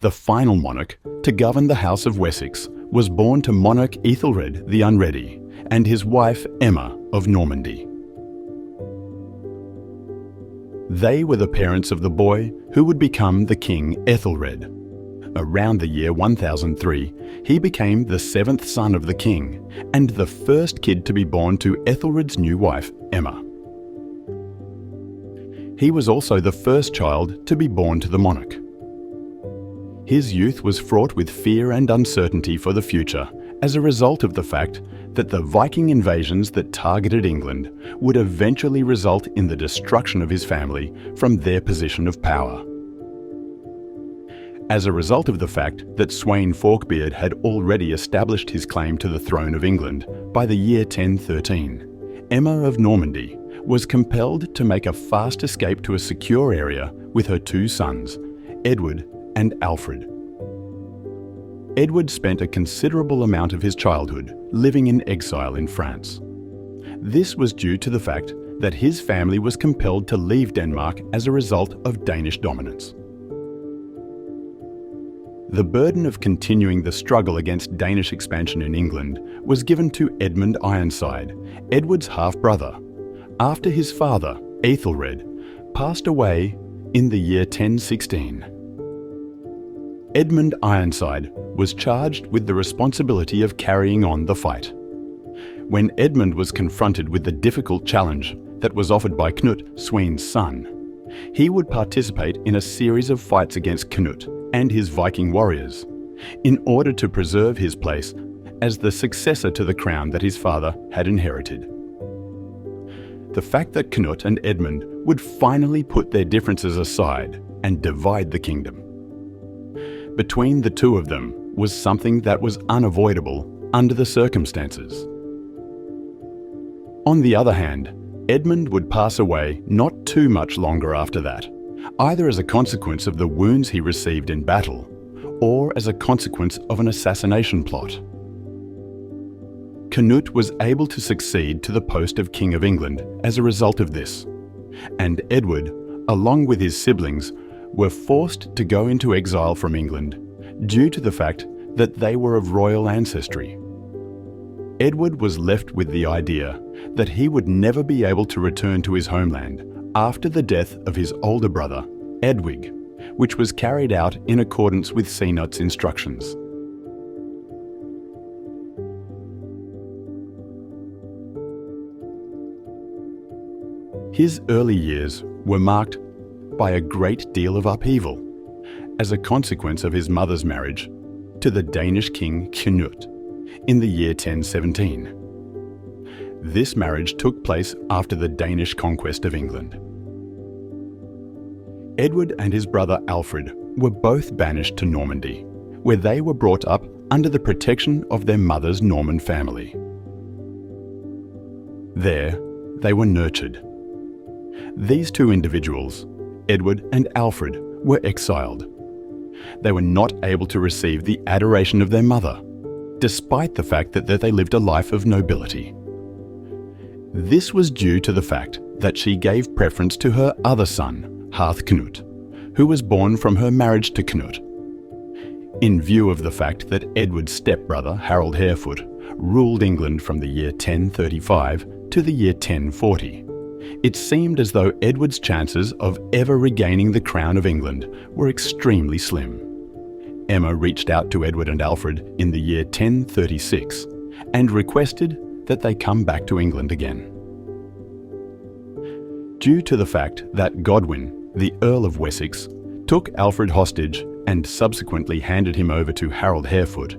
The final monarch to govern the House of Wessex was born to monarch Ethelred the Unready and his wife Emma of Normandy. They were the parents of the boy who would become the King Ethelred. Around the year 1003, he became the seventh son of the king and the first kid to be born to Ethelred's new wife, Emma. He was also the first child to be born to the monarch. His youth was fraught with fear and uncertainty for the future as a result of the fact that the Viking invasions that targeted England would eventually result in the destruction of his family from their position of power. As a result of the fact that Sweyn Forkbeard had already established his claim to the throne of England by the year 1013, Emma of Normandy was compelled to make a fast escape to a secure area with her two sons, Edward and Alfred. Edward spent a considerable amount of his childhood living in exile in France. This was due to the fact that his family was compelled to leave Denmark as a result of Danish dominance. The burden of continuing the struggle against Danish expansion in England was given to Edmund Ironside, Edward's half-brother, after his father, Ethelred, passed away in the year 1016. Edmund Ironside was charged with the responsibility of carrying on the fight. When Edmund was confronted with the difficult challenge that was offered by Knut, Sweyn's son, he would participate in a series of fights against Knut and his Viking warriors, in order to preserve his place as the successor to the crown that his father had inherited. The fact that Knut and Edmund would finally put their differences aside and divide the kingdom between the two of them was something that was unavoidable under the circumstances. On the other hand, Edmund would pass away not too much longer after that, either as a consequence of the wounds he received in battle or as a consequence of an assassination plot. Canute was able to succeed to the post of King of England as a result of this, and Edward, along with his siblings, were forced to go into exile from England due to the fact that they were of royal ancestry. Edward was left with the idea that he would never be able to return to his homeland after the death of his older brother, Edwig, which was carried out in accordance with Cnut's instructions. His early years were marked by a great deal of upheaval as a consequence of his mother's marriage to the Danish king Canute in the year 1017. This marriage took place after the Danish conquest of England. Edward and his brother Alfred were both banished to Normandy, where they were brought up under the protection of their mother's Norman family. There, they were nurtured. These two individuals, Edward and Alfred, were exiled. They were not able to receive the adoration of their mother, despite the fact that they lived a life of nobility. This was due to the fact that she gave preference to her other son, Harthknut, who was born from her marriage to Knut. In view of the fact that Edward's stepbrother, Harold Harefoot, ruled England from the year 1035 to the year 1040, it seemed as though Edward's chances of ever regaining the crown of England were extremely slim. Emma reached out to Edward and Alfred in the year 1036 and requested that they come back to England again. Due to the fact that Godwin, the Earl of Wessex, took Alfred hostage and subsequently handed him over to Harold Harefoot,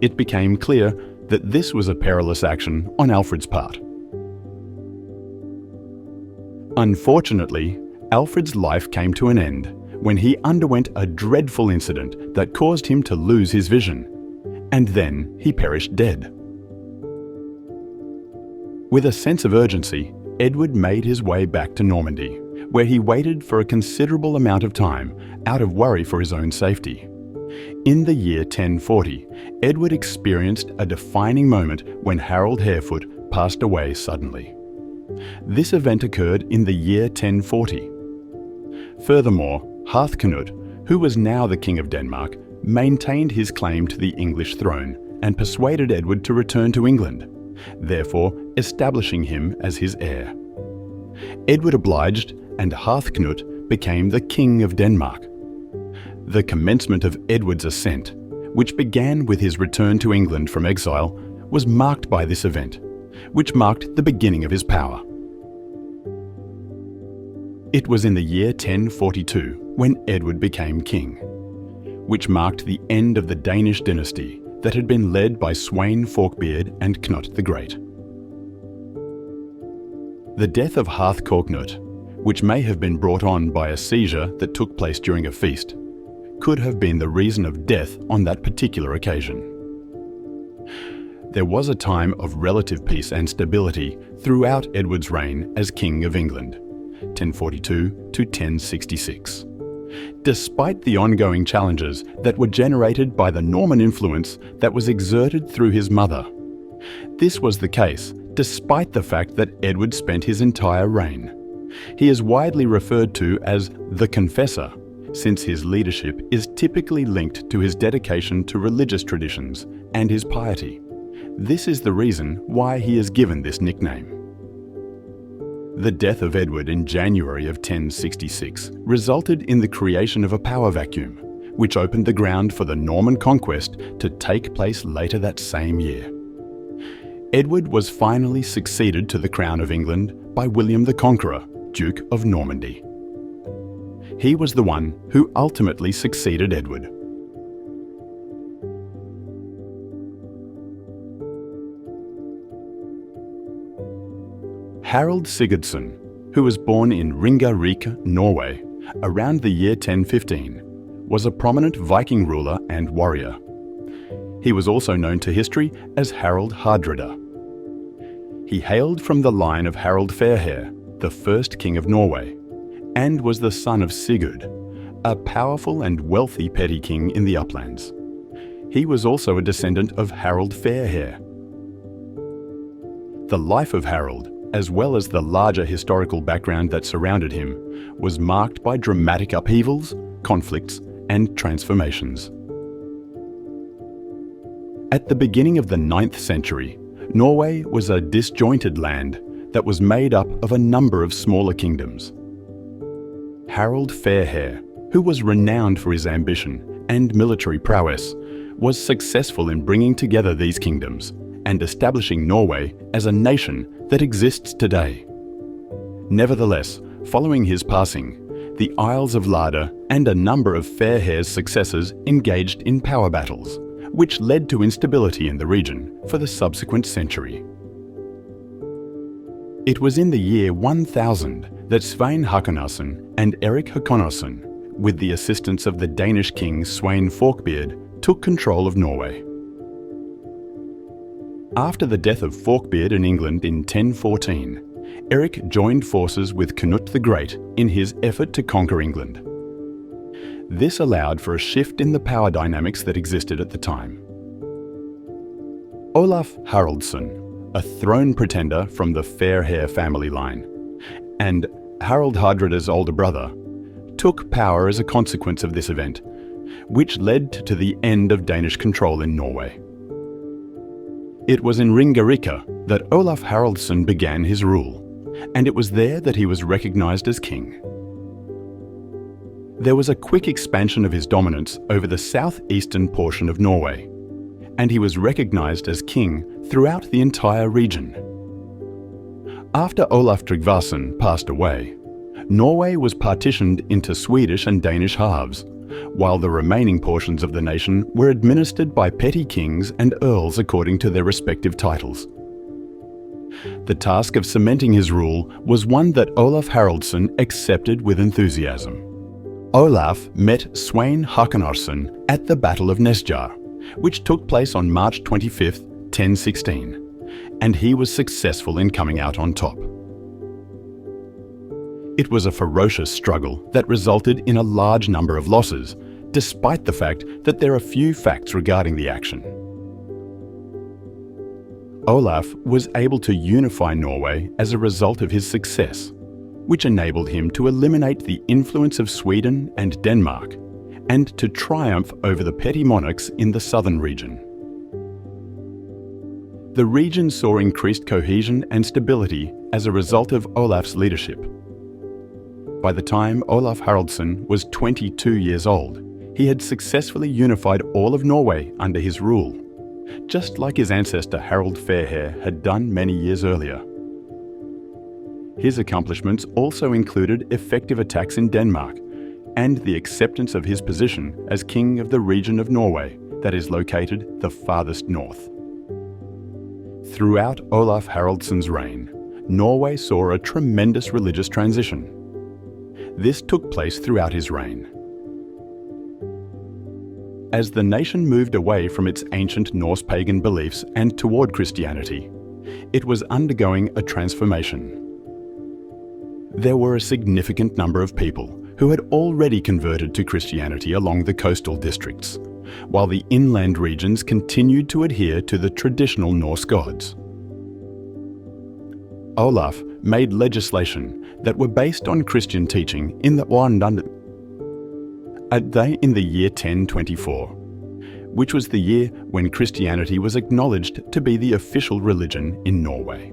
it became clear that this was a perilous action on Alfred's part. Unfortunately, Alfred's life came to an end when he underwent a dreadful incident that caused him to lose his vision, and then he perished dead. With a sense of urgency, Edward made his way back to Normandy, where he waited for a considerable amount of time out of worry for his own safety. In the year 1040, Edward experienced a defining moment when Harold Harefoot passed away suddenly. This event occurred in the year 1040. Furthermore, Harthknut, who was now the King of Denmark, maintained his claim to the English throne and persuaded Edward to return to England, therefore establishing him as his heir. Edward obliged, and Harthknut became the King of Denmark. The commencement of Edward's ascent, which began with his return to England from exile, was marked by this event, which marked the beginning of his power. It was in the year 1042 when Edward became king, which marked the end of the Danish dynasty that had been led by Sweyn Forkbeard and Knut the Great. The death of Harthknut, which may have been brought on by a seizure that took place during a feast, could have been the reason of death on that particular occasion. There was a time of relative peace and stability throughout Edward's reign as King of England, 1042 to 1066. Despite the ongoing challenges that were generated by the Norman influence that was exerted through his mother. This was the case despite the fact that Edward spent his entire reign. He is widely referred to as the Confessor, since his leadership is typically linked to his dedication to religious traditions and his piety. This is the reason why he is given this nickname. The death of Edward in January of 1066 resulted in the creation of a power vacuum, which opened the ground for the Norman conquest to take place later that same year. Edward was finally succeeded to the crown of England by William the Conqueror, Duke of Normandy. He was the one who ultimately succeeded Edward. Harald Sigurdsson, who was born in Ringerike, Norway, around the year 1015, was a prominent Viking ruler and warrior. He was also known to history as Harald Hardrada. He hailed from the line of Harald Fairhair, the first king of Norway, and was the son of Sigurd, a powerful and wealthy petty king in the uplands. He was also a descendant of Harald Fairhair. The life of Harald, as well as the larger historical background that surrounded him, was marked by dramatic upheavals, conflicts, and transformations. At the beginning of the 9th century, Norway was a disjointed land that was made up of a number of smaller kingdoms. Harald Fairhair, who was renowned for his ambition and military prowess, was successful in bringing together these kingdoms and establishing Norway as a nation that exists today. Nevertheless, following his passing, the Isles of Larder and a number of Fairhair's successors engaged in power battles, which led to instability in the region for the subsequent century. It was in the year 1000 that Svein Håkonarson and Erik Håkonarson, with the assistance of the Danish king Sweyn Forkbeard, took control of Norway. After the death of Forkbeard in England in 1014, Erik joined forces with Knut the Great in his effort to conquer England. This allowed for a shift in the power dynamics that existed at the time. Olaf Haraldsson, a throne pretender from the Fairhair family line, and Harald Hardrada's older brother, took power as a consequence of this event, which led to the end of Danish control in Norway. It was in Ringerike that Olaf Haraldsson began his rule, and it was there that he was recognized as king. There was a quick expansion of his dominance over the southeastern portion of Norway, and he was recognized as king throughout the entire region. After Olaf Tryggvason passed away, Norway was partitioned into Swedish and Danish halves, while the remaining portions of the nation were administered by petty kings and earls according to their respective titles. The task of cementing his rule was one that Olaf Haraldsson accepted with enthusiasm. Olaf met Svein Håkonarson at the Battle of Nesjar, which took place on March 25, 1016, and he was successful in coming out on top. It was a ferocious struggle that resulted in a large number of losses, despite the fact that there are few facts regarding the action. Olaf was able to unify Norway as a result of his success, which enabled him to eliminate the influence of Sweden and Denmark and to triumph over the petty monarchs in the southern region. The region saw increased cohesion and stability as a result of Olaf's leadership. By the time Olaf Haraldsson was 22 years old, he had successfully unified all of Norway under his rule, just like his ancestor Harald Fairhair had done many years earlier. His accomplishments also included effective attacks in Denmark and the acceptance of his position as king of the region of Norway that is located the farthest north. Throughout Olaf Haraldsson's reign, Norway saw a tremendous religious transition. This took place throughout his reign. As the nation moved away from its ancient Norse pagan beliefs and toward Christianity, it was undergoing a transformation. There were a significant number of people who had already converted to Christianity along the coastal districts, while the inland regions continued to adhere to the traditional Norse gods. Olaf made legislation that were based on Christian teaching in the year 1024, which was the year when Christianity was acknowledged to be the official religion in Norway.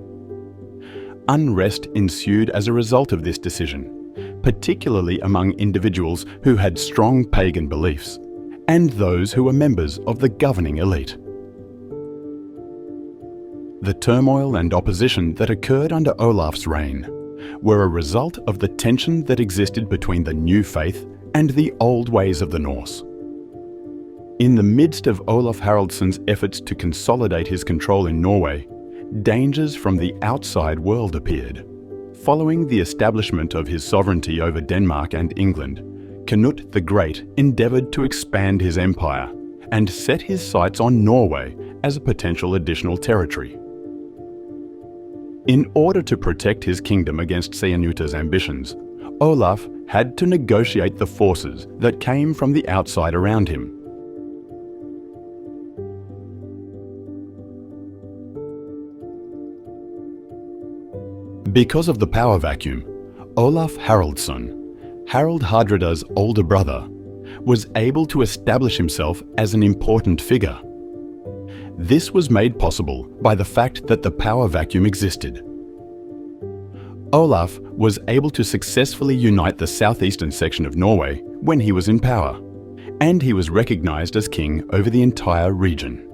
Unrest ensued as a result of this decision, particularly among individuals who had strong pagan beliefs and those who were members of the governing elite. The turmoil and opposition that occurred under Olaf's reign were a result of the tension that existed between the new faith and the old ways of the Norse. In the midst of Olaf Haraldsson's efforts to consolidate his control in Norway, dangers from the outside world appeared. Following the establishment of his sovereignty over Denmark and England, Canute the Great endeavoured to expand his empire and set his sights on Norway as a potential additional territory. In order to protect his kingdom against Sinute's ambitions, Olaf had to negotiate the forces that came from the outside around him. Because of the power vacuum, Olaf Haraldsson, Harald Hardrada's older brother, was able to establish himself as an important figure. This was made possible by the fact that the power vacuum existed. Olaf was able to successfully unite the southeastern section of Norway when he was in power, and he was recognized as king over the entire region.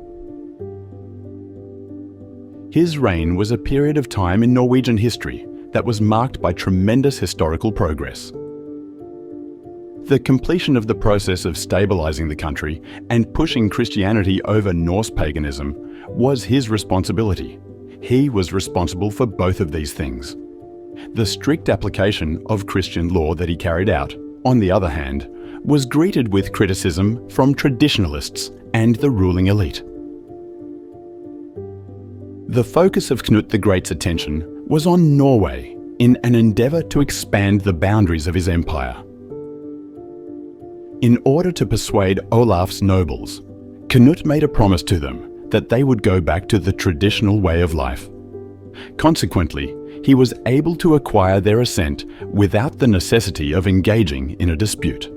His reign was a period of time in Norwegian history that was marked by tremendous historical progress. The completion of the process of stabilizing the country and pushing Christianity over Norse paganism was his responsibility. He was responsible for both of these things. The strict application of Christian law that he carried out, on the other hand, was greeted with criticism from traditionalists and the ruling elite. The focus of Knut the Great's attention was on Norway in an endeavour to expand the boundaries of his empire. In order to persuade Olaf's nobles, Canute made a promise to them that they would go back to the traditional way of life. Consequently, he was able to acquire their assent without the necessity of engaging in a dispute.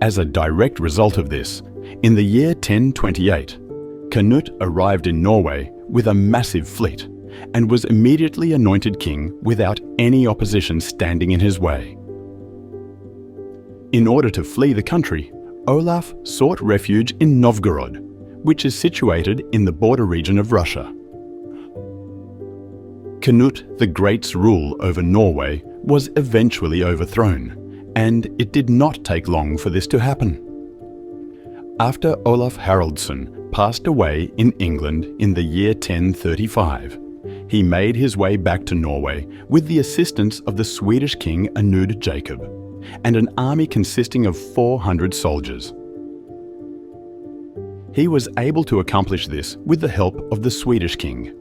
As a direct result of this, in the year 1028, Canute arrived in Norway with a massive fleet and was immediately anointed king without any opposition standing in his way. In order to flee the country, Olaf sought refuge in Novgorod, which is situated in the border region of Russia. Canute the Great's rule over Norway was eventually overthrown, and it did not take long for this to happen. After Olaf Haraldsson passed away in England in the year 1035, he made his way back to Norway with the assistance of the Swedish king Anud Jacob and an army consisting of 400 soldiers. He was able to accomplish this with the help of the Swedish king.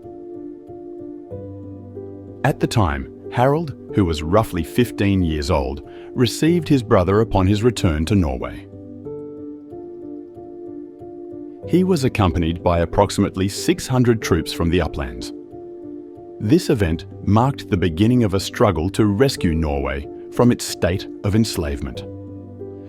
At the time, Harald, who was roughly 15 years old, received his brother upon his return to Norway. He was accompanied by approximately 600 troops from the uplands. This event marked the beginning of a struggle to rescue Norway from its state of enslavement.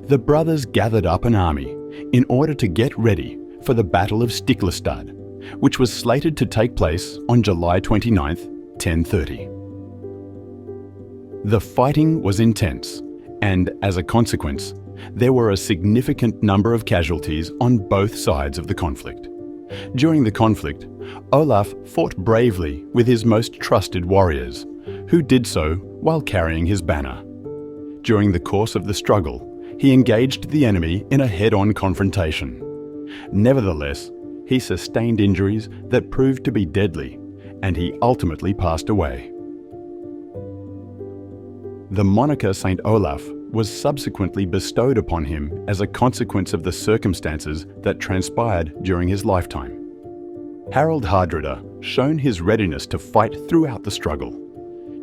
the brothers gathered up an army in order to get ready for the Battle of Stiklestad, which was slated to take place on July 29th, 1030. The fighting was intense, and as a consequence, there were a significant number of casualties on both sides of the conflict. During the conflict, Olaf fought bravely with his most trusted warriors, who did so while carrying his banner. During the course of the struggle, he engaged the enemy in a head-on confrontation. Nevertheless, he sustained injuries that proved to be deadly, and he ultimately passed away. The moniker Saint Olaf was subsequently bestowed upon him as a consequence of the circumstances that transpired during his lifetime. Harald Hardrada shown his readiness to fight throughout the struggle,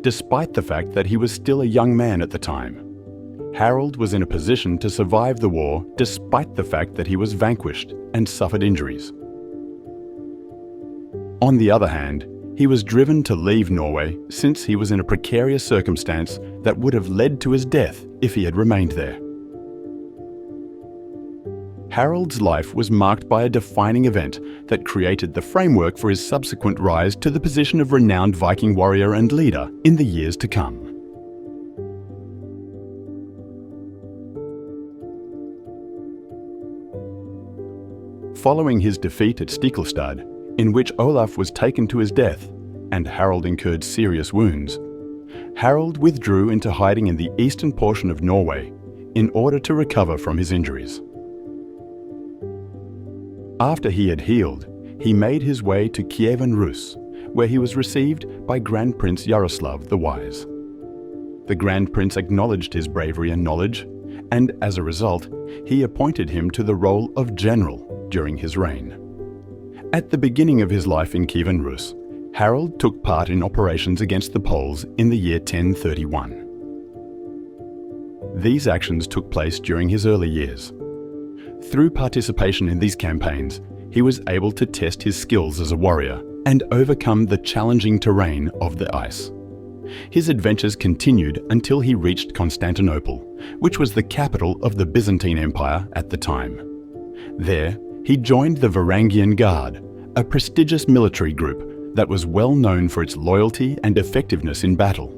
despite the fact that he was still a young man at the time. Harald was in a position to survive the war despite the fact that he was vanquished and suffered injuries. On the other hand, he was driven to leave Norway since he was in a precarious circumstance that would have led to his death if he had remained there. Harald's life was marked by a defining event that created the framework for his subsequent rise to the position of renowned Viking warrior and leader in the years to come. Following his defeat at Stiklestad, in which Olaf was taken to his death and Harald incurred serious wounds, Harald withdrew into hiding in the eastern portion of Norway in order to recover from his injuries. After he had healed, he made his way to Kievan Rus, where he was received by Grand Prince Yaroslav the Wise. The Grand Prince acknowledged his bravery and knowledge, and as a result, he appointed him to the role of general during his reign. At the beginning of his life in Kievan Rus, Harald took part in operations against the Poles in the year 1031. These actions took place during his early years. Through participation in these campaigns, he was able to test his skills as a warrior and overcome the challenging terrain of the ice. His adventures continued until he reached Constantinople, which was the capital of the Byzantine Empire at the time. There, he joined the Varangian Guard, a prestigious military group that was well known for its loyalty and effectiveness in battle.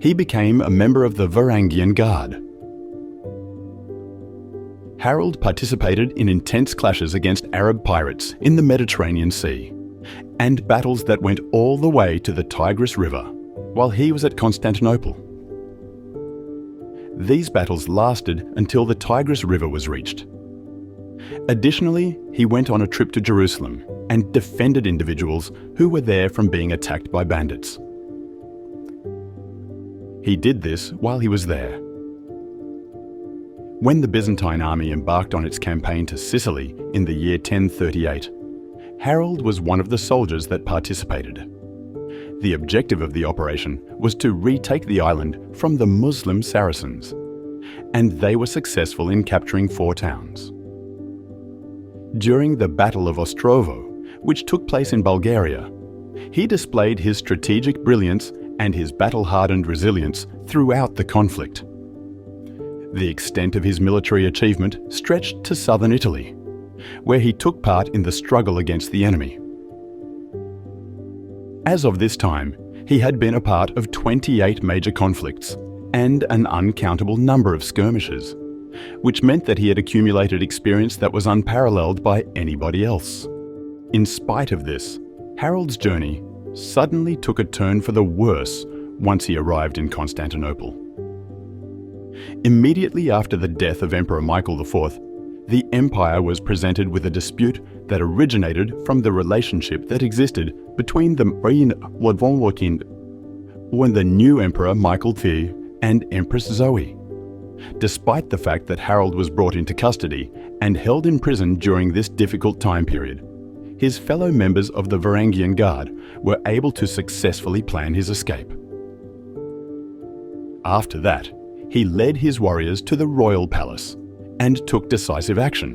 He became a member of the Varangian Guard. Harald participated in intense clashes against Arab pirates in the Mediterranean Sea, and battles that went all the way to the Tigris River, while he was at Constantinople. These battles lasted until the Tigris River was reached. Additionally, he went on a trip to Jerusalem and defended individuals who were there from being attacked by bandits. He did this while he was there. When the Byzantine army embarked on its campaign to Sicily in the year 1038, Harald was one of the soldiers that participated. The objective of the operation was to retake the island from the Muslim Saracens, and they were successful in capturing 4 towns. During the Battle of Ostrovo, which took place in Bulgaria, he displayed his strategic brilliance and his battle-hardened resilience throughout the conflict. The extent of his military achievement stretched to southern Italy, where he took part in the struggle against the enemy. As of this time, he had been a part of 28 major conflicts and an uncountable number of skirmishes, which meant that he had accumulated experience that was unparalleled by anybody else. In spite of this, Harald's journey suddenly took a turn for the worse once he arrived in Constantinople. Immediately after the death of Emperor Michael IV, the empire was presented with a dispute that originated from the relationship that existed between the new Emperor Michael IV and Empress Zoe. Despite the fact that Harald was brought into custody and held in prison during this difficult time period, his fellow members of the Varangian Guard were able to successfully plan his escape. After that, he led his warriors to the royal palace and took decisive action,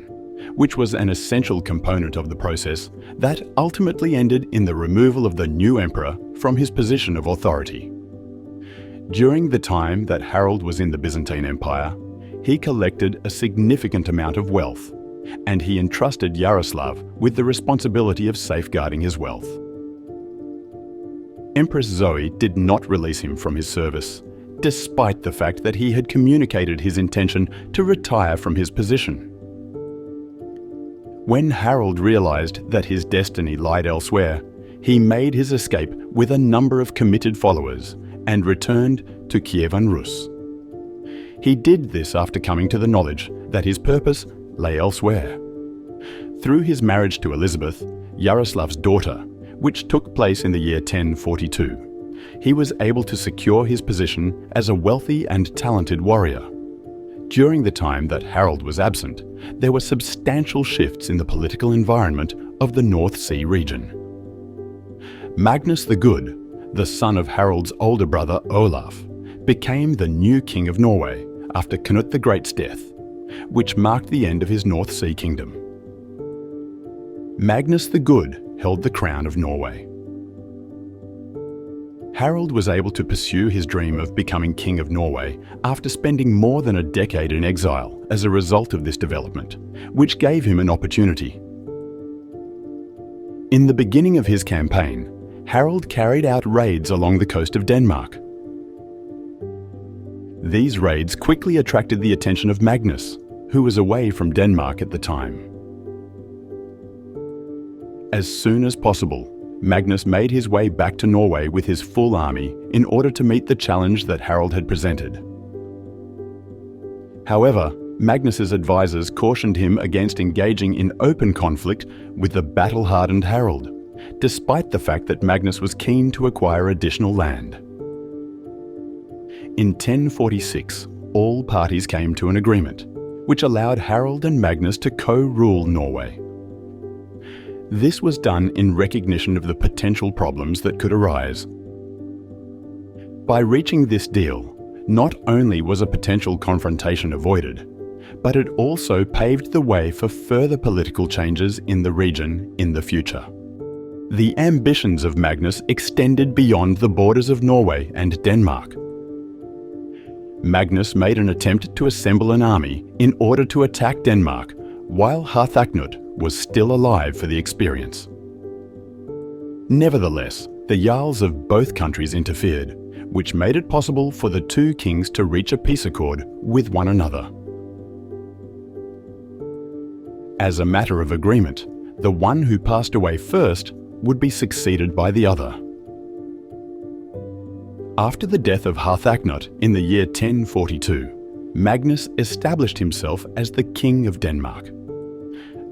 which was an essential component of the process that ultimately ended in the removal of the new emperor from his position of authority. During the time that Harald was in the Byzantine Empire, he collected a significant amount of wealth, and he entrusted Yaroslav with the responsibility of safeguarding his wealth. Empress Zoe did not release him from his service, despite the fact that he had communicated his intention to retire from his position. When Harold realized that his destiny lied elsewhere, he made his escape with a number of committed followers and returned to Kievan Rus. He did this after coming to the knowledge that his purpose lay elsewhere. Through his marriage to Elizabeth, Yaroslav's daughter, which took place in the year 1042, he was able to secure his position as a wealthy and talented warrior. During the time that Harold was absent, there were substantial shifts in the political environment of the North Sea region. Magnus the Good, the son of Harold's older brother Olaf, became the new king of Norway after Canute the Great's death, which marked the end of his North Sea kingdom. Magnus the Good held the crown of Norway. Harold was able to pursue his dream of becoming King of Norway after spending more than a decade in exile as a result of this development, which gave him an opportunity. In the beginning of his campaign, Harold carried out raids along the coast of Denmark. These raids quickly attracted the attention of Magnus, who was away from Denmark at the time. As soon as possible, Magnus made his way back to Norway with his full army in order to meet the challenge that Harold had presented. However, Magnus's advisors cautioned him against engaging in open conflict with the battle-hardened Harold, despite the fact that Magnus was keen to acquire additional land. In 1046, all parties came to an agreement, which allowed Harold and Magnus to co-rule Norway. This was done in recognition of the potential problems that could arise. By reaching this deal, not only was a potential confrontation avoided, but it also paved the way for further political changes in the region in the future. The ambitions of Magnus extended beyond the borders of Norway and Denmark. Magnus made an attempt to assemble an army in order to attack Denmark, while Harthacnut was still alive for the experience. Nevertheless, the Jarls of both countries interfered, which made it possible for the two kings to reach a peace accord with one another. As a matter of agreement, the one who passed away first would be succeeded by the other. After the death of Harthacnut in the year 1042, Magnus established himself as the King of Denmark.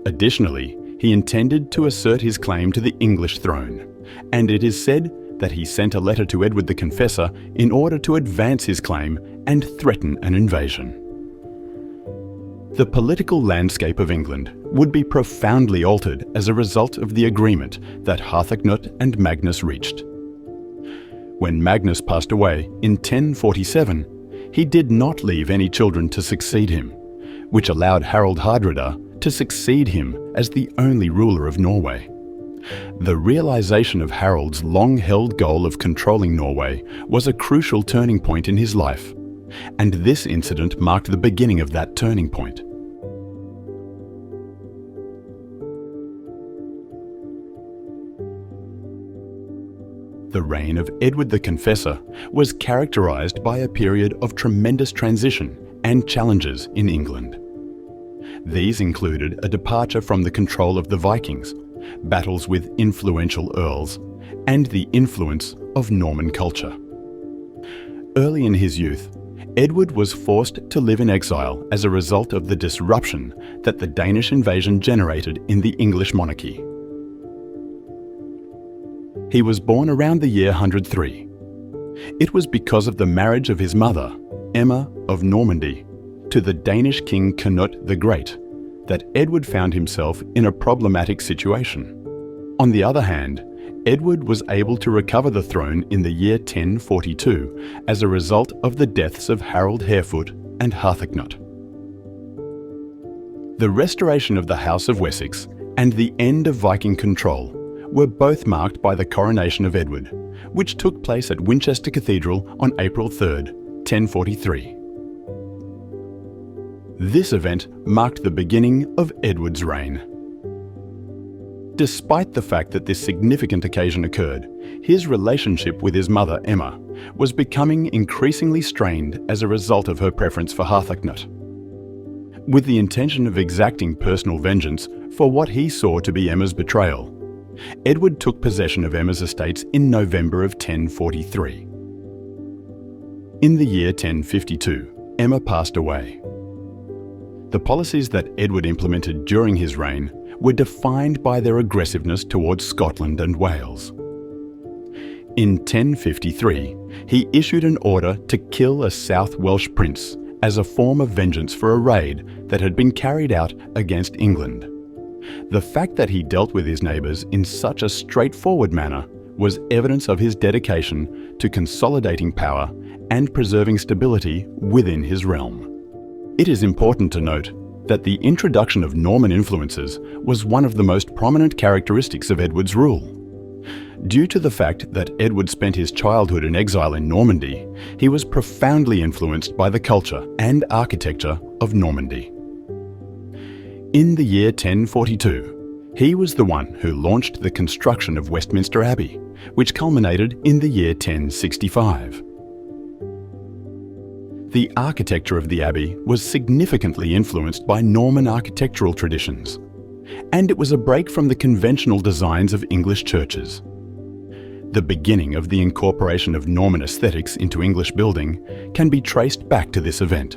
Additionally, he intended to assert his claim to the English throne, and it is said that he sent a letter to Edward the Confessor in order to advance his claim and threaten an invasion. The political landscape of England would be profoundly altered as a result of the agreement that Harthacnut and Magnus reached. When Magnus passed away in 1047, he did not leave any children to succeed him, which allowed Harald Hardrada to succeed him as the only ruler of Norway. The realization of Harold's long-held goal of controlling Norway was a crucial turning point in his life, and this incident marked the beginning of that turning point. The reign of Edward the Confessor was characterized by a period of tremendous transition and challenges in England. These included a departure from the control of the Vikings, battles with influential earls, and the influence of Norman culture. Early in his youth, Edward was forced to live in exile as a result of the disruption that the Danish invasion generated in the English monarchy. He was born around the year 103. It was because of the marriage of his mother, Emma of Normandy, to the Danish king Canute the Great, that Edward found himself in a problematic situation. On the other hand, Edward was able to recover the throne in the year 1042 as a result of the deaths of Harold Harefoot and Harthacnut. The restoration of the House of Wessex and the end of Viking control were both marked by the coronation of Edward, which took place at Winchester Cathedral on April 3, 1043. This event marked the beginning of Edward's reign. Despite the fact that this significant occasion occurred, his relationship with his mother, Emma, was becoming increasingly strained as a result of her preference for Harthacnut. With the intention of exacting personal vengeance for what he saw to be Emma's betrayal, Edward took possession of Emma's estates in November of 1043. In the year 1052, Emma passed away. The policies that Edward implemented during his reign were defined by their aggressiveness towards Scotland and Wales. In 1053, he issued an order to kill a South Welsh prince as a form of vengeance for a raid that had been carried out against England. The fact that he dealt with his neighbours in such a straightforward manner was evidence of his dedication to consolidating power and preserving stability within his realm. It is important to note that the introduction of Norman influences was one of the most prominent characteristics of Edward's rule. Due to the fact that Edward spent his childhood in exile in Normandy, he was profoundly influenced by the culture and architecture of Normandy. In the year 1042, he was the one who launched the construction of Westminster Abbey, which culminated in the year 1065. The architecture of the Abbey was significantly influenced by Norman architectural traditions, and it was a break from the conventional designs of English churches. The beginning of the incorporation of Norman aesthetics into English building can be traced back to this event.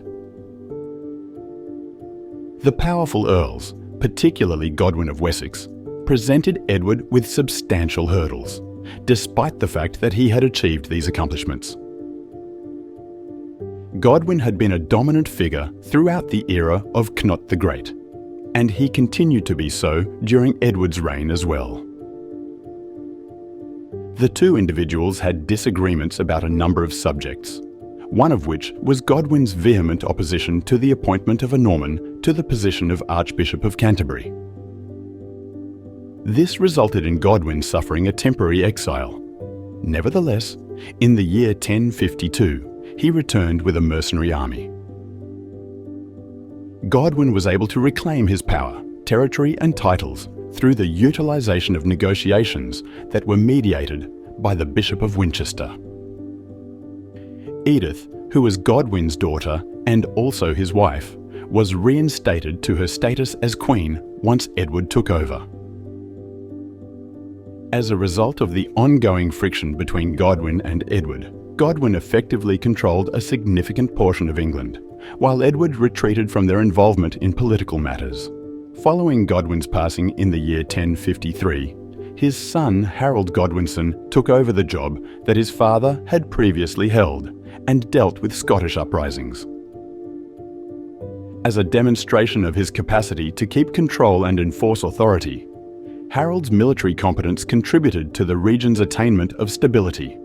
The powerful earls, particularly Godwin of Wessex, presented Edward with substantial hurdles, despite the fact that he had achieved these accomplishments. Godwin had been a dominant figure throughout the era of Cnut the Great, and he continued to be so during Edward's reign as well. The two individuals had disagreements about a number of subjects, one of which was Godwin's vehement opposition to the appointment of a Norman to the position of Archbishop of Canterbury. This resulted in Godwin suffering a temporary exile. Nevertheless, in the year 1052, he returned with a mercenary army. Godwin was able to reclaim his power, territory and titles through the utilization of negotiations that were mediated by the Bishop of Winchester. Edith, who was Godwin's daughter and also his wife, was reinstated to her status as queen once Edward took over. As a result of the ongoing friction between Godwin and Edward, Godwin effectively controlled a significant portion of England, while Edward retreated from their involvement in political matters. Following Godwin's passing in the year 1053, his son Harold Godwinson took over the job that his father had previously held and dealt with Scottish uprisings. As a demonstration of his capacity to keep control and enforce authority, Harold's military competence contributed to the region's attainment of stability.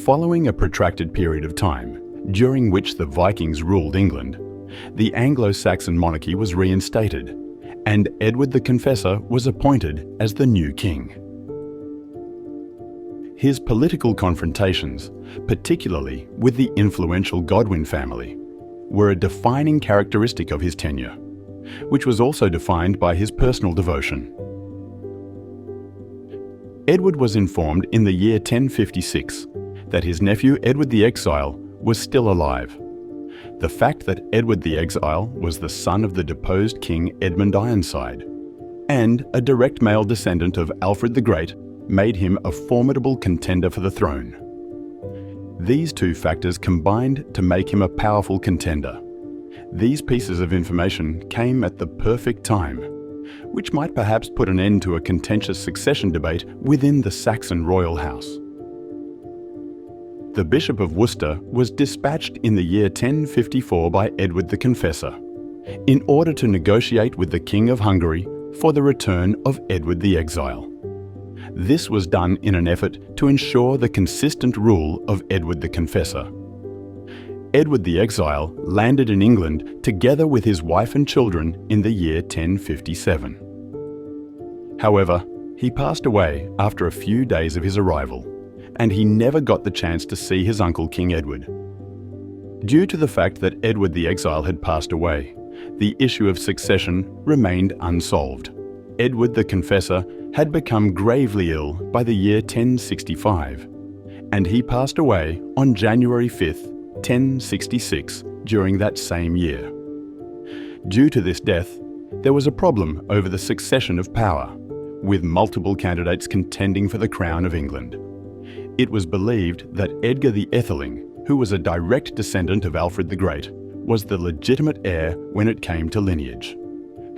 Following a protracted period of time, during which the Vikings ruled England, the Anglo-Saxon monarchy was reinstated, and Edward the Confessor was appointed as the new king. His political confrontations, particularly with the influential Godwin family, were a defining characteristic of his tenure, which was also defined by his personal devotion. Edward was informed in the year 1056 that his nephew Edward the Exile was still alive. The fact that Edward the Exile was the son of the deposed King Edmund Ironside and a direct male descendant of Alfred the Great made him a formidable contender for the throne. These two factors combined to make him a powerful contender. These pieces of information came at the perfect time, which might perhaps put an end to a contentious succession debate within the Saxon royal house. The Bishop of Worcester was dispatched in the year 1054 by Edward the Confessor in order to negotiate with the King of Hungary for the return of Edward the Exile. This was done in an effort to ensure the consistent rule of Edward the Confessor. Edward the Exile landed in England together with his wife and children in the year 1057. However, he passed away after a few days of his arrival, and he never got the chance to see his uncle King Edward. Due to the fact that Edward the Exile had passed away, the issue of succession remained unsolved. Edward the Confessor had become gravely ill by the year 1065, and he passed away on January 5th, 1066, during that same year. Due to this death, there was a problem over the succession of power, with multiple candidates contending for the crown of England. It was believed that Edgar the Atheling, who was a direct descendant of Alfred the Great, was the legitimate heir when it came to lineage.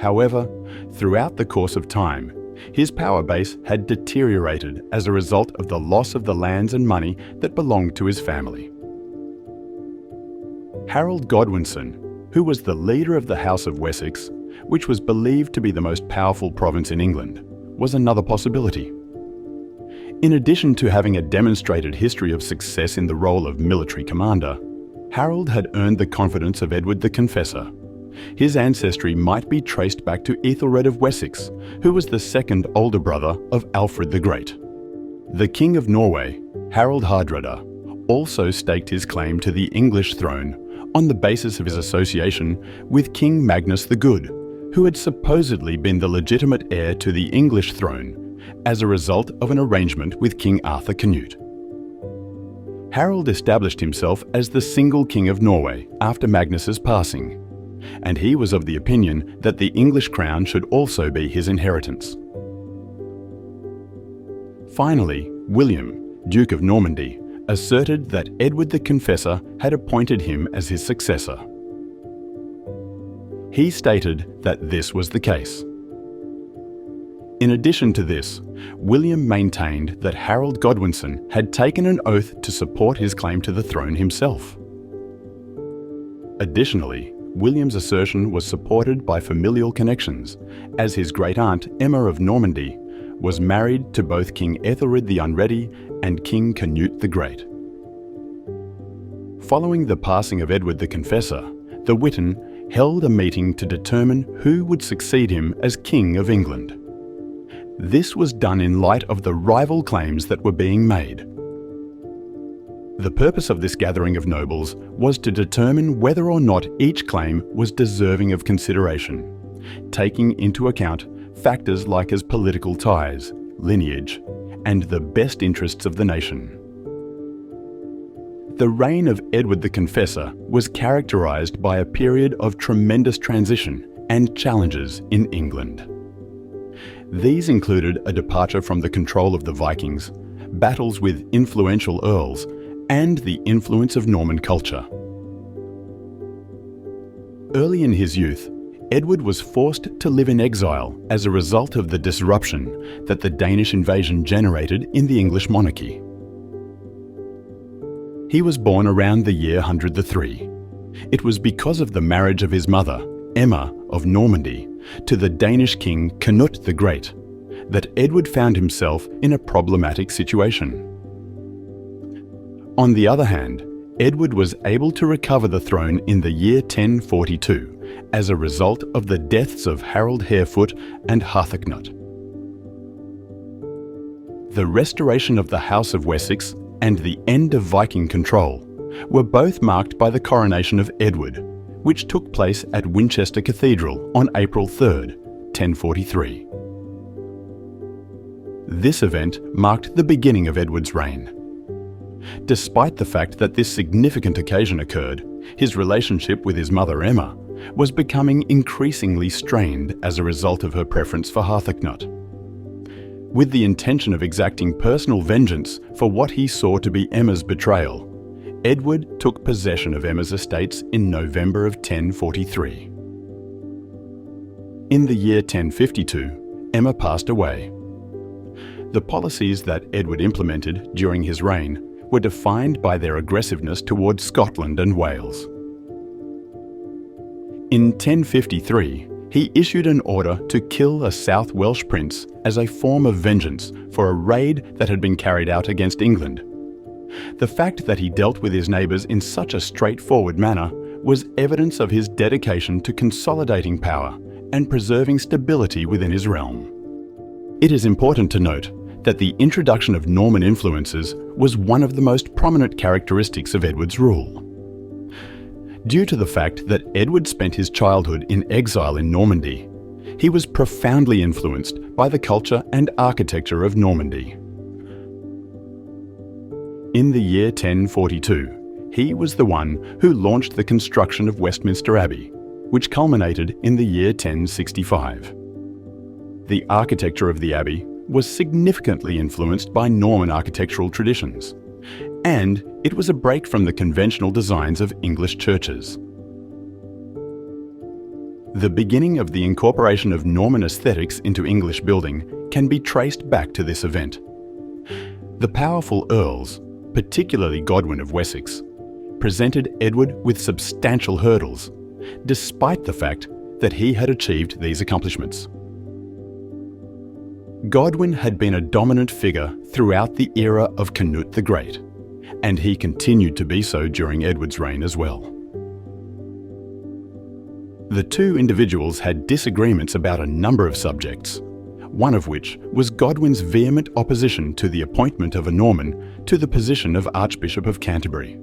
However, throughout the course of time, his power base had deteriorated as a result of the loss of the lands and money that belonged to his family. Harold Godwinson, who was the leader of the House of Wessex, which was believed to be the most powerful province in England, was another possibility. In addition to having a demonstrated history of success in the role of military commander, Harold had earned the confidence of Edward the Confessor. His ancestry might be traced back to Ethelred of Wessex, who was the second older brother of Alfred the Great. The King of Norway, Harald Hardrada, also staked his claim to the English throne on the basis of his association with King Magnus the Good, who had supposedly been the legitimate heir to the English throne as a result of an arrangement with King Arthur Canute. Harold established himself as the single king of Norway after Magnus's passing, and he was of the opinion that the English crown should also be his inheritance. Finally, William, Duke of Normandy, asserted that Edward the Confessor had appointed him as his successor. He stated that this was the case. In addition to this, William maintained that Harold Godwinson had taken an oath to support his claim to the throne himself. Additionally, William's assertion was supported by familial connections, as his great-aunt Emma of Normandy was married to both King Ethelred the Unready and King Canute the Great. Following the passing of Edward the Confessor, the Witan held a meeting to determine who would succeed him as King of England. This was done in light of the rival claims that were being made. The purpose of this gathering of nobles was to determine whether or not each claim was deserving of consideration, taking into account factors like as political ties, lineage, and the best interests of the nation. The reign of Edward the Confessor was characterized by a period of tremendous transition and challenges in England. These included a departure from the control of the Vikings, battles with influential earls, and the influence of Norman culture. Early in his youth, Edward was forced to live in exile as a result of the disruption that the Danish invasion generated in the English monarchy. He was born around the year 103. It was because of the marriage of his mother, Emma of Normandy, to the Danish king Canute the Great, that Edward found himself in a problematic situation. On the other hand, Edward was able to recover the throne in the year 1042 as a result of the deaths of Harold Harefoot and Harthacnut. The restoration of the House of Wessex and the end of Viking control were both marked by the coronation of Edward, which took place at Winchester Cathedral on April 3, 1043. This event marked the beginning of Edward's reign. Despite the fact that this significant occasion occurred, his relationship with his mother Emma was becoming increasingly strained as a result of her preference for Harthacnut. With the intention of exacting personal vengeance for what he saw to be Emma's betrayal, Edward took possession of Emma's estates in November of 1043. In the year 1052, Emma passed away. The policies that Edward implemented during his reign were defined by their aggressiveness towards Scotland and Wales. In 1053, he issued an order to kill a South Welsh prince as a form of vengeance for a raid that had been carried out against England. The fact that he dealt with his neighbours in such a straightforward manner was evidence of his dedication to consolidating power and preserving stability within his realm. It is important to note that the introduction of Norman influences was one of the most prominent characteristics of Edward's rule. Due to the fact that Edward spent his childhood in exile in Normandy, he was profoundly influenced by the culture and architecture of Normandy. In the year 1042, he was the one who launched the construction of Westminster Abbey, which culminated in the year 1065. The architecture of the abbey was significantly influenced by Norman architectural traditions, and it was a break from the conventional designs of English churches. The beginning of the incorporation of Norman aesthetics into English building can be traced back to this event. The powerful earls, particularly Godwin of Wessex, presented Edward with substantial hurdles, despite the fact that he had achieved these accomplishments. Godwin had been a dominant figure throughout the era of Canute the Great, and he continued to be so during Edward's reign as well. The two individuals had disagreements about a number of subjects, one of which was Godwin's vehement opposition to the appointment of a Norman to the position of Archbishop of Canterbury.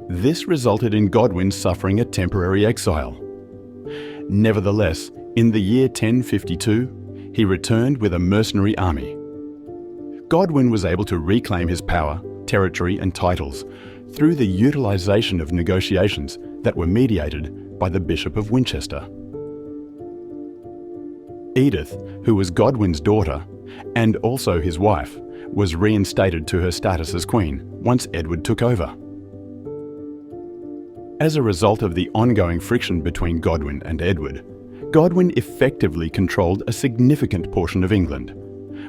This resulted in Godwin suffering a temporary exile. Nevertheless, in the year 1052, he returned with a mercenary army. Godwin was able to reclaim his power, territory and titles through the utilization of negotiations that were mediated by the Bishop of Winchester. Edith, who was Godwin's daughter and also his wife, was reinstated to her status as queen once Edward took over. As a result of the ongoing friction between Godwin and Edward, Godwin effectively controlled a significant portion of England,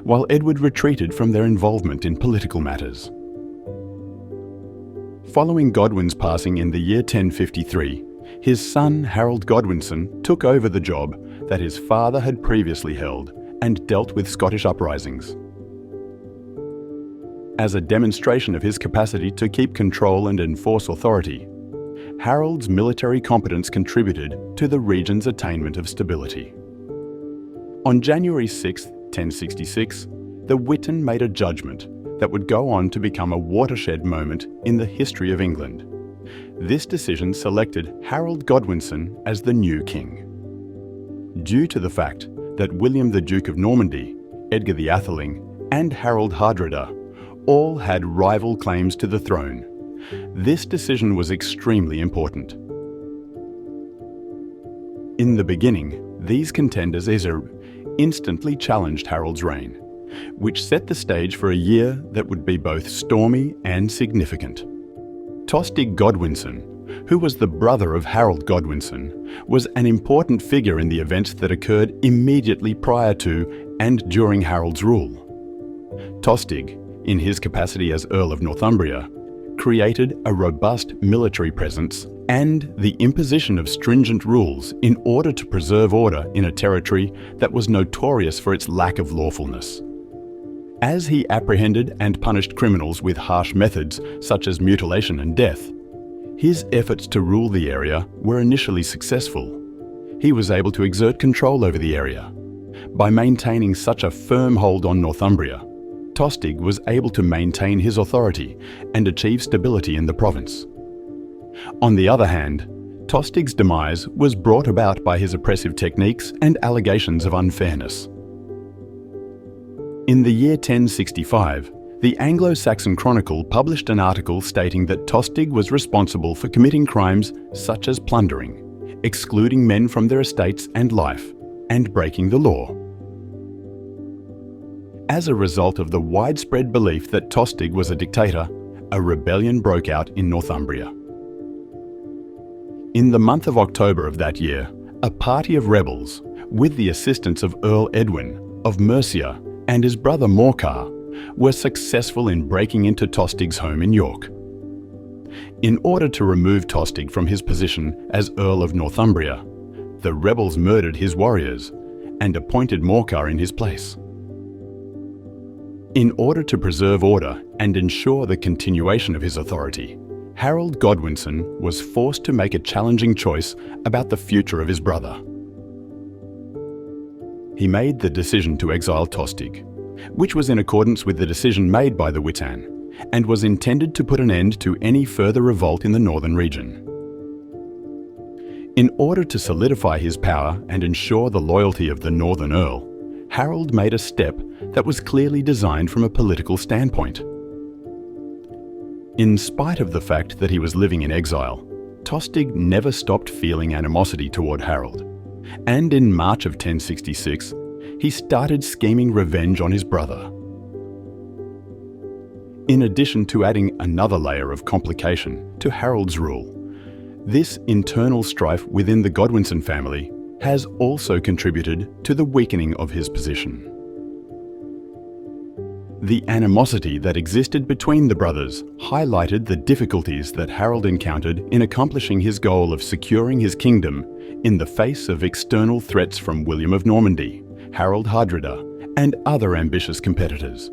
while Edward retreated from their involvement in political matters. Following Godwin's passing in the year 1053, his son Harold Godwinson took over the job that his father had previously held and dealt with Scottish uprisings. As a demonstration of his capacity to keep control and enforce authority, Harold's military competence contributed to the region's attainment of stability. On January 6, 1066, the Witan made a judgment that would go on to become a watershed moment in the history of England. This decision selected Harold Godwinson as the new king. Due to the fact that William the Duke of Normandy, Edgar the Atheling, and Harold Hardrada all had rival claims to the throne, this decision was extremely important. In the beginning, these contenders instantly challenged Harold's reign, which set the stage for a year that would be both stormy and significant. Tostig Godwinson, who was the brother of Harold Godwinson, was an important figure in the events that occurred immediately prior to and during Harold's rule. Tostig, in his capacity as Earl of Northumbria, created a robust military presence and the imposition of stringent rules in order to preserve order in a territory that was notorious for its lack of lawfulness. As he apprehended and punished criminals with harsh methods such as mutilation and death, his efforts to rule the area were initially successful. He was able to exert control over the area. By maintaining such a firm hold on Northumbria, Tostig was able to maintain his authority and achieve stability in the province. On the other hand, Tostig's demise was brought about by his oppressive techniques and allegations of unfairness. In the year 1065, the Anglo-Saxon Chronicle published an article stating that Tostig was responsible for committing crimes such as plundering, excluding men from their estates and life, and breaking the law. As a result of the widespread belief that Tostig was a dictator, a rebellion broke out in Northumbria. In the month of October of that year, a party of rebels, with the assistance of Earl Edwin of Mercia and his brother Morcar, were successful in breaking into Tostig's home in York. In order to remove Tostig from his position as Earl of Northumbria, the rebels murdered his warriors and appointed Morcar in his place. In order to preserve order and ensure the continuation of his authority, Harold Godwinson was forced to make a challenging choice about the future of his brother. He made the decision to exile Tostig, which was in accordance with the decision made by the Witan, and was intended to put an end to any further revolt in the northern region. In order to solidify his power and ensure the loyalty of the Northern Earl, Harold made a step that was clearly designed from a political standpoint. In spite of the fact that he was living in exile, Tostig never stopped feeling animosity toward Harold, and in March of 1066, he started scheming revenge on his brother. In addition to adding another layer of complication to Harold's rule, this internal strife within the Godwinson family has also contributed to the weakening of his position. The animosity that existed between the brothers highlighted the difficulties that Harold encountered in accomplishing his goal of securing his kingdom in the face of external threats from William of Normandy, Harold Hardrada, and other ambitious competitors.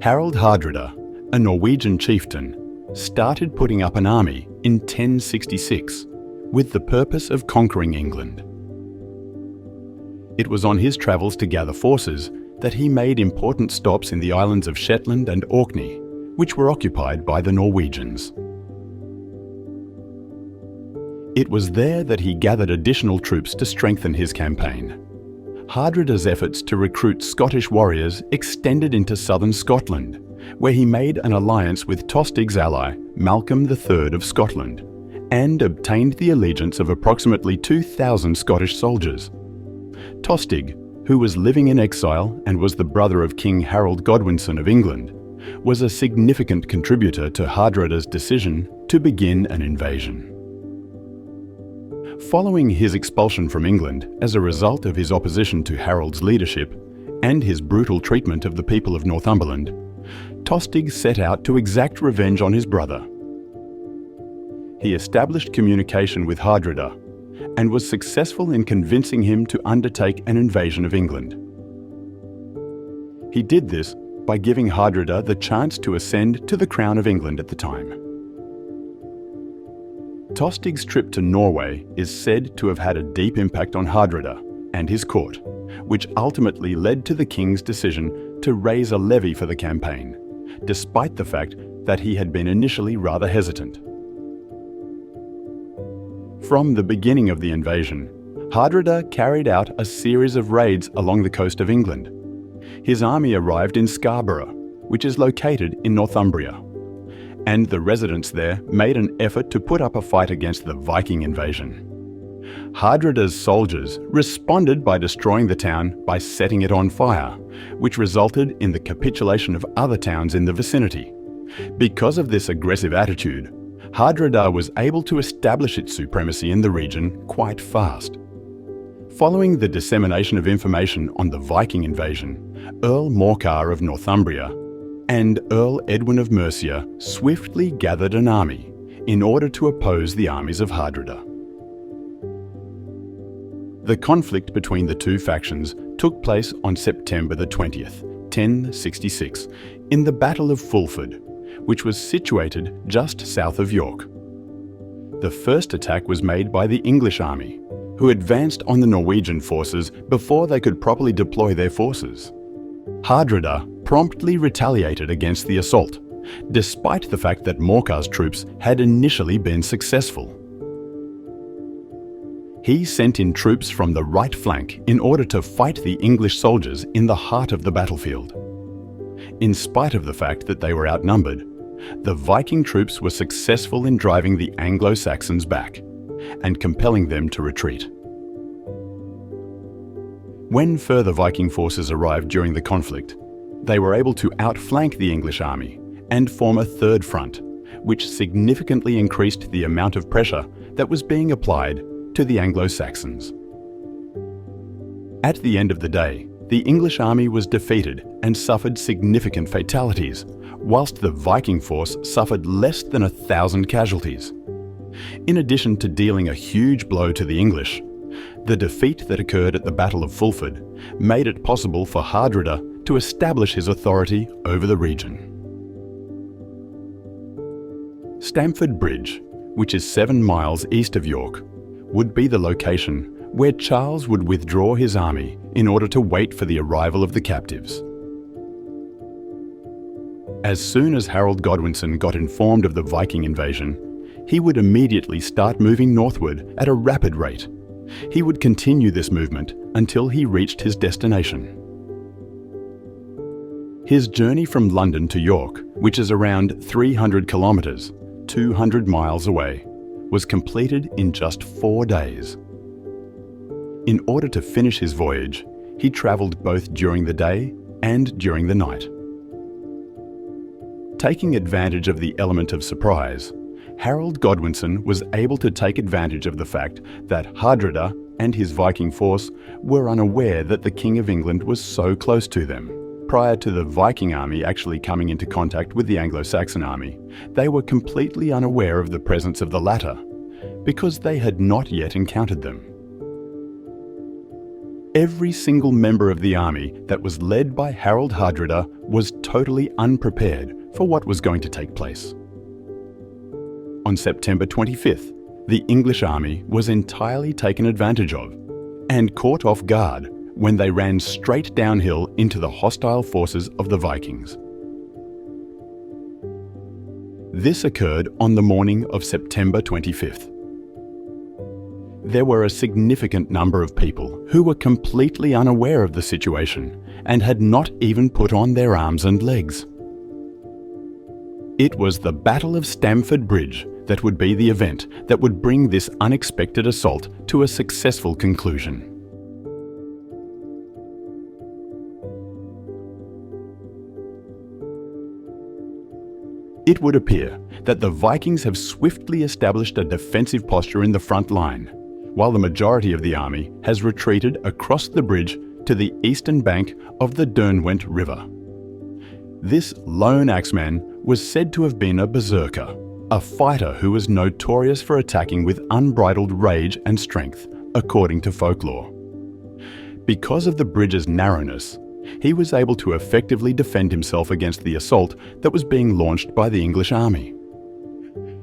Harold Hardrada, a Norwegian chieftain, started putting up an army in 1066 with the purpose of conquering England. It was on his travels to gather forces that he made important stops in the islands of Shetland and Orkney, which were occupied by the Norwegians. It was there that he gathered additional troops to strengthen his campaign. Hardrada's efforts to recruit Scottish warriors extended into southern Scotland, where he made an alliance with Tostig's ally, Malcolm III of Scotland, and obtained the allegiance of approximately 2,000 Scottish soldiers. Tostig, who was living in exile and was the brother of King Harold Godwinson of England, was a significant contributor to Hardrada's decision to begin an invasion. Following his expulsion from England as a result of his opposition to Harold's leadership and his brutal treatment of the people of Northumberland, Tostig set out to exact revenge on his brother. He established communication with Hardrada and was successful in convincing him to undertake an invasion of England. He did this by giving Hardrada the chance to ascend to the crown of England at the time. Tostig's trip to Norway is said to have had a deep impact on Hardrada and his court, which ultimately led to the king's decision to raise a levy for the campaign, despite the fact that he had been initially rather hesitant. From the beginning of the invasion, Hardrada carried out a series of raids along the coast of England. His army arrived in Scarborough, which is located in Northumbria, and the residents there made an effort to put up a fight against the Viking invasion. Hardrada's soldiers responded by destroying the town by setting it on fire, which resulted in the capitulation of other towns in the vicinity. Because of this aggressive attitude, Hardrada was able to establish its supremacy in the region quite fast. Following the dissemination of information on the Viking invasion, Earl Morcar of Northumbria and Earl Edwin of Mercia swiftly gathered an army in order to oppose the armies of Hardrada. The conflict between the two factions took place on September the 20th, 1066, in the Battle of Fulford, which was situated just south of York. The first attack was made by the English army, who advanced on the Norwegian forces before they could properly deploy their forces. Hardrada promptly retaliated against the assault, despite the fact that Morcar's troops had initially been successful. He sent in troops from the right flank in order to fight the English soldiers in the heart of the battlefield. In spite of the fact that they were outnumbered, the Viking troops were successful in driving the Anglo-Saxons back and compelling them to retreat. When further Viking forces arrived during the conflict, they were able to outflank the English army and form a third front, which significantly increased the amount of pressure that was being applied to the Anglo-Saxons. At the end of the day, the English army was defeated and suffered significant fatalities, whilst the Viking force suffered less than 1,000 casualties. In addition to dealing a huge blow to the English, the defeat that occurred at the Battle of Fulford made it possible for Hardrada to establish his authority over the region. Stamford Bridge, which is 7 miles east of York, would be the location where Charles would withdraw his army in order to wait for the arrival of the captives. As soon as Harold Godwinson got informed of the Viking invasion, he would immediately start moving northward at a rapid rate. He would continue this movement until he reached his destination. His journey from London to York, which is around 300 kilometres, 200 miles away, was completed in just 4 days. In order to finish his voyage, he travelled both during the day and during the night. Taking advantage of the element of surprise, Harold Godwinson was able to take advantage of the fact that Hardrada and his Viking force were unaware that the King of England was so close to them. Prior to the Viking army actually coming into contact with the Anglo-Saxon army, they were completely unaware of the presence of the latter, because they had not yet encountered them. Every single member of the army that was led by Harold Hardrada was totally unprepared for what was going to take place. On September 25th, the English army was entirely taken advantage of and caught off guard when they ran straight downhill into the hostile forces of the Vikings. This occurred on the morning of September 25th. There were a significant number of people who were completely unaware of the situation and had not even put on their arms and legs. It was the Battle of Stamford Bridge that would be the event that would bring this unexpected assault to a successful conclusion. It would appear that the Vikings have swiftly established a defensive posture in the front line, while the majority of the army has retreated across the bridge to the eastern bank of the Derwent River. This lone axeman was said to have been a berserker, a fighter who was notorious for attacking with unbridled rage and strength, according to folklore. Because of the bridge's narrowness, he was able to effectively defend himself against the assault that was being launched by the English army.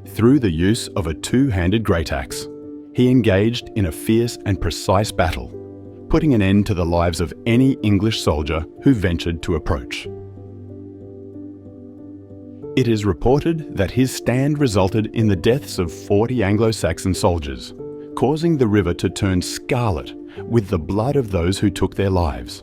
Through the use of a two-handed great axe, he engaged in a fierce and precise battle, putting an end to the lives of any English soldier who ventured to approach. It is reported that his stand resulted in the deaths of 40 Anglo-Saxon soldiers, causing the river to turn scarlet with the blood of those who took their lives.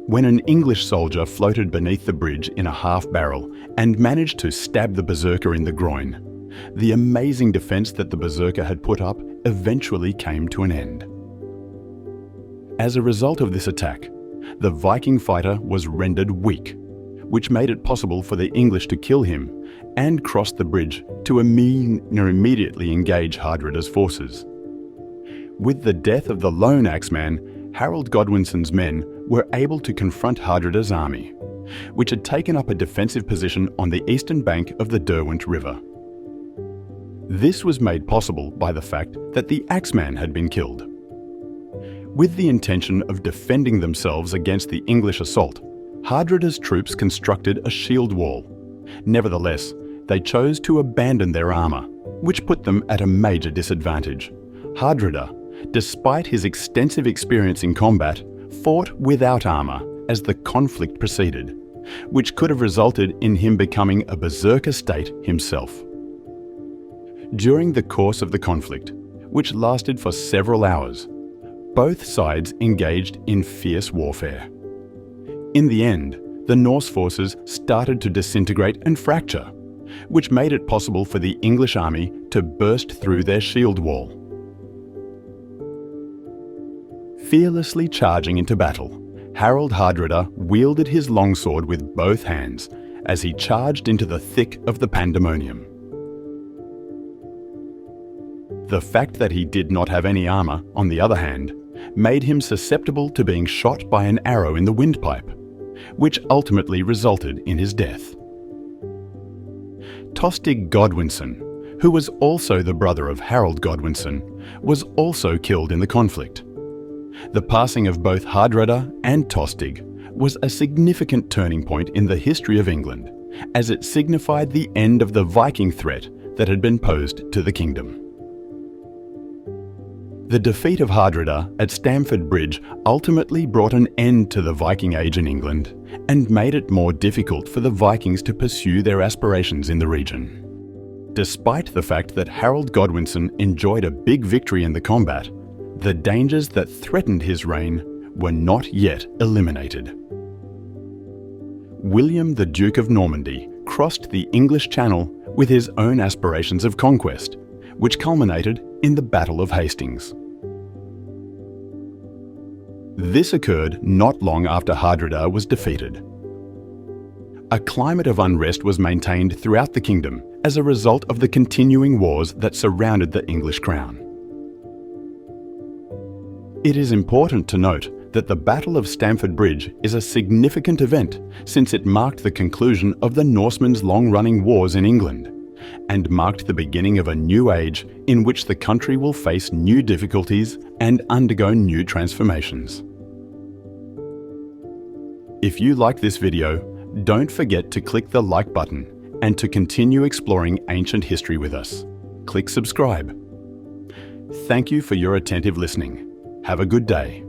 When an English soldier floated beneath the bridge in a half-barrel and managed to stab the berserker in the groin, the amazing defense that the berserker had put up eventually came to an end. As a result of this attack, the Viking fighter was rendered weak, which made it possible for the English to kill him and cross the bridge to immediately engage Hardrada's forces. With the death of the lone axeman, Harold Godwinson's men were able to confront Hardrada's army, which had taken up a defensive position on the eastern bank of the Derwent River. This was made possible by the fact that the axeman had been killed. With the intention of defending themselves against the English assault, Hardrada's troops constructed a shield wall. Nevertheless, they chose to abandon their armour, which put them at a major disadvantage. Hardrada, despite his extensive experience in combat, fought without armour as the conflict proceeded, which could have resulted in him becoming a berserker state himself. During the course of the conflict, which lasted for several hours, both sides engaged in fierce warfare. In the end, the Norse forces started to disintegrate and fracture, which made it possible for the English army to burst through their shield wall. Fearlessly charging into battle, Harold Hardrada wielded his longsword with both hands as he charged into the thick of the pandemonium. The fact that he did not have any armour, on the other hand, made him susceptible to being shot by an arrow in the windpipe, which ultimately resulted in his death. Tostig Godwinson, who was also the brother of Harold Godwinson, was also killed in the conflict. The passing of both Hardrada and Tostig was a significant turning point in the history of England, as it signified the end of the Viking threat that had been posed to the kingdom. The defeat of Hardrada at Stamford Bridge ultimately brought an end to the Viking Age in England and made it more difficult for the Vikings to pursue their aspirations in the region. Despite the fact that Harold Godwinson enjoyed a big victory in the combat, the dangers that threatened his reign were not yet eliminated. William the Duke of Normandy crossed the English Channel with his own aspirations of conquest, which culminated in the Battle of Hastings. This occurred not long after Hardrada was defeated. A climate of unrest was maintained throughout the kingdom as a result of the continuing wars that surrounded the English crown. It is important to note that the Battle of Stamford Bridge is a significant event since it marked the conclusion of the Norsemen's long-running wars in England and marked the beginning of a new age in which the country will face new difficulties and undergo new transformations. If you like this video, don't forget to click the like button and to continue exploring ancient history with us. Click subscribe. Thank you for your attentive listening. Have a good day.